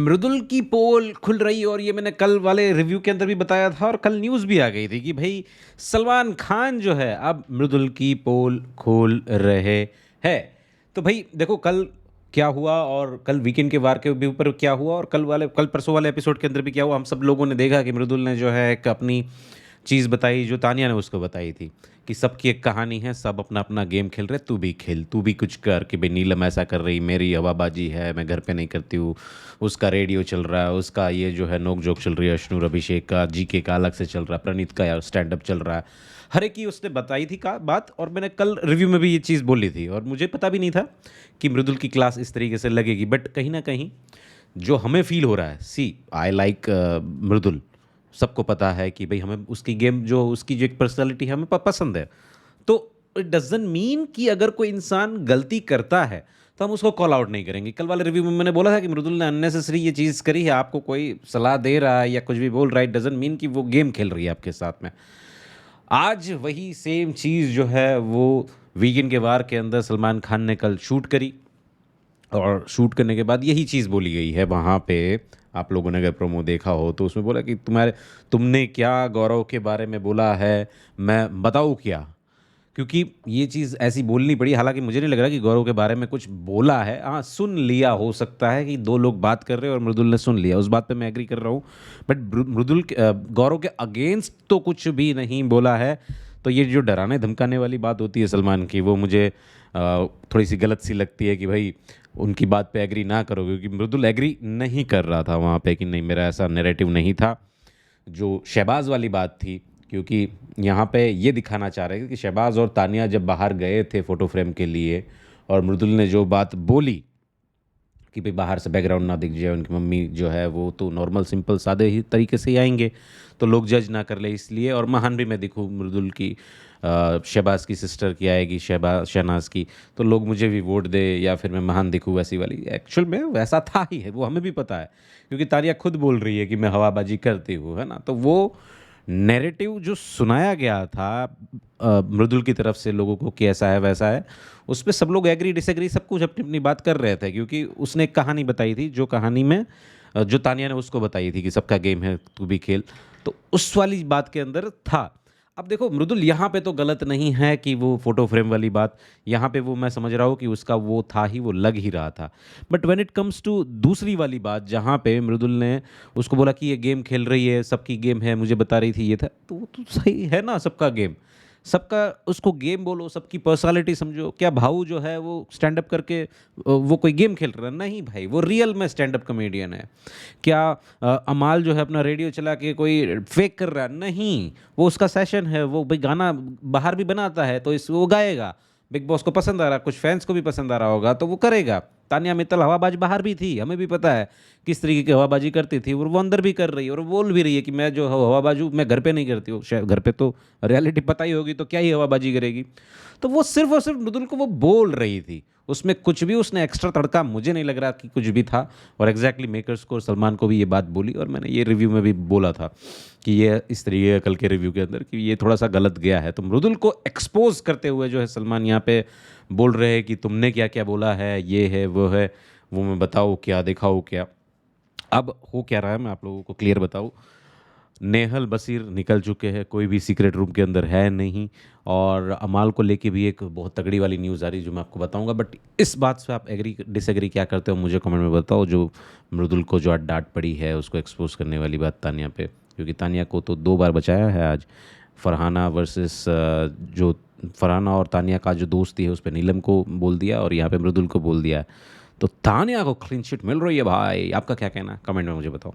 मृदुल की पोल खुल रही और ये मैंने कल वाले रिव्यू के अंदर भी बताया था और कल न्यूज़ भी आ गई थी कि भाई सलमान खान जो है अब मृदुल की पोल खोल रहे हैं। तो भाई देखो कल क्या हुआ और कल वीकेंड के वार के भी ऊपर क्या हुआ और कल परसों वाले एपिसोड के अंदर भी क्या हुआ। हम सब लोगों ने देखा कि मृदुल ने जो है एक अपनी चीज़ बताई जो तानिया ने उसको बताई थी कि सबकी एक कहानी है, सब अपना अपना गेम खेल रहे, तू भी खेल, तू भी कुछ कर कि भाई नीलम ऐसा कर रही, मेरी हवाबाजी है, मैं घर पे नहीं करती हूँ, उसका रेडियो चल रहा है, उसका ये जो है नोक जोक चल रही है, अश्नूर अभिषेक का जीके का अलग से चल रहा है, प्रणीत का स्टैंड अप चल रहा है। हर एक की उसने बताई थी का बात और मैंने कल रिव्यू में भी ये चीज़ बोली थी और मुझे पता भी नहीं था कि मृदुल की क्लास इस तरीके से लगेगी, बट कहीं ना कहीं जो हमें फील हो रहा है, सी आई लाइक मृदुल, सबको पता है कि भाई हमें उसकी गेम जो उसकी जो एक पर्सनालिटी है हमें पसंद है। तो इट डजंट मीन कि अगर कोई इंसान गलती करता है तो हम उसको कॉल आउट नहीं करेंगे। कल वाले रिव्यू में मैंने बोला था कि मृदुल ने अननेसेसरी ये चीज़ करी है, आपको कोई सलाह दे रहा है या कुछ भी बोल रहा है, इट डजंट मीन कि वो गेम खेल रही है आपके साथ में। आज वही सेम चीज़ जो है वो वीकेंड के वार के अंदर सलमान खान ने कल शूट करी और शूट करने के बाद यही चीज़ बोली गई है वहाँ पे। आप लोगों ने अगर प्रोमो देखा हो तो उसमें बोला कि तुमने क्या गौरव के बारे में बोला है, मैं बताऊँ क्या? क्योंकि ये चीज़ ऐसी बोलनी पड़ी, हालाँकि मुझे नहीं लग रहा कि गौरव के बारे में कुछ बोला है। हाँ, सुन लिया हो सकता है कि 2 लोग बात कर रहे हैं और मृदुल ने सुन लिया, उस बात पे मैं एग्री कर रहा हूँ। बट गौरव के अगेंस्ट तो कुछ भी नहीं बोला है। तो ये जो डराने-धमकाने वाली बात होती है सलमान की, वो मुझे थोड़ी-सी गलत-सी लगती है कि भई उनकी बात पे एग्री ना करो, क्योंकि मृदुल एग्री नहीं कर रहा था वहाँ पे कि नहीं, मेरा ऐसा नैरेटिव नहीं था। जो शहबाज़ वाली बात थी, क्योंकि यहाँ पे ये दिखाना चाह रहे थे कि शहबाज़ और तानिया जब बाहर गए थे फ़ोटो फ्रेम के लिए और मृदुल ने जो बात बोली कि भाई बाहर से बैकग्राउंड ना दिख जाए, उनकी मम्मी जो है वो तो नॉर्मल सिंपल सादे ही तरीके से ही आएंगे, तो लोग जज ना कर ले इसलिए, और महान भी मैं दिखूँ मृदुल की शहबाज की सिस्टर की आएगी, शहनाज की, तो लोग मुझे भी वोट दे या फिर मैं महान दिखूँ, वैसी वाली एक्चुअल में वैसा था ही है, वो हमें भी पता है क्योंकि तानिया खुद बोल रही है कि मैं हवाबाजी करती हूँ, है ना। तो वो नैरेटिव जो सुनाया गया था मृदुल की तरफ से लोगों को कि ऐसा है वैसा है, उस पे सब लोग एग्री डिसएग्री सब कुछ अपनी अपनी बात कर रहे थे, क्योंकि उसने एक कहानी बताई थी, जो कहानी में जो तानिया ने उसको बताई थी कि सबका गेम है, तू भी खेल, तो उस वाली बात के अंदर था। अब देखो मृदुल यहाँ पे तो गलत नहीं है कि वो फोटो फ्रेम वाली बात, यहाँ पे वो मैं समझ रहा हूँ कि उसका वो था ही, वो लग ही रहा था। But when it comes to दूसरी वाली बात जहाँ पे मृदुल ने उसको बोला कि ये गेम खेल रही है, सबकी गेम है, मुझे बता रही थी ये था, तो वो तो सही है ना, सबका गेम, सबका उसको गेम बोलो, सबकी पर्सनालिटी समझो। क्या भाऊ जो है वो स्टैंड अप करके वो कोई गेम खेल रहा है? नहीं भाई, वो रियल में स्टैंड अप कॉमेडियन है। क्या अमाल जो है अपना रेडियो चला के कोई फेक कर रहा है? नहीं, वो उसका सेशन है, वो भाई गाना बाहर भी बनाता है तो इस वो गाएगा, बिग बॉस को पसंद आ रहा, कुछ फैंस को भी पसंद आ रहा होगा तो वो करेगा। तानिया मित्तल हवाबाज बाहर भी थी, हमें भी पता है किस तरीके की हवाबाजी करती थी, और वो अंदर भी कर रही है और बोल भी रही है कि मैं जो हवाबाजू मैं घर पे नहीं करती हूँ। शायद घर पे तो रियलिटी पता ही होगी, तो क्या ही हवाबाजी करेगी। तो वो सिर्फ और सिर्फ मृदुल को वो बोल रही थी, उसमें कुछ भी उसने एक्स्ट्रा तड़का मुझे नहीं लग रहा कि कुछ भी था। और एग्जैक्टली मेकर्स को और सलमान को भी ये बात बोली, और मैंने ये रिव्यू में भी बोला था कि ये इस तरीके का कल के रिव्यू के अंदर कि ये थोड़ा सा गलत गया है। तो मृदुल को एक्सपोज करते हुए जो है सलमान यहाँ पे बोल रहे हैं कि तुमने क्या क्या बोला है, ये है वो है, वो मैं बताऊँ क्या, दिखाऊँ क्या। अब हो क्या रहा है मैं आप लोगों को क्लियर बताऊँ। नेहल बशीर निकल चुके हैं, कोई भी सीक्रेट रूम के अंदर है नहीं, और अमाल को लेके भी एक बहुत तगड़ी वाली न्यूज़ आ रही है जो मैं आपको बताऊंगा। बट इस बात से आप एग्री डिसएग्री क्या करते हो मुझे कमेंट में बताओ, जो मृदुल को जो आज डांट पड़ी है उसको एक्सपोज करने वाली बात तानिया पे, क्योंकि तानिया को तो 2 बार बचाया है आज। फरहाना वर्सेस जो फरहाना और तानिया का जो दोस्ती है उस पर नीलम को बोल दिया और यहाँ पे मृदुल को बोल दिया। तो तानिया को क्लीन चिट मिल रही है भाई, आपका क्या कहना है कमेंट में मुझे बताओ।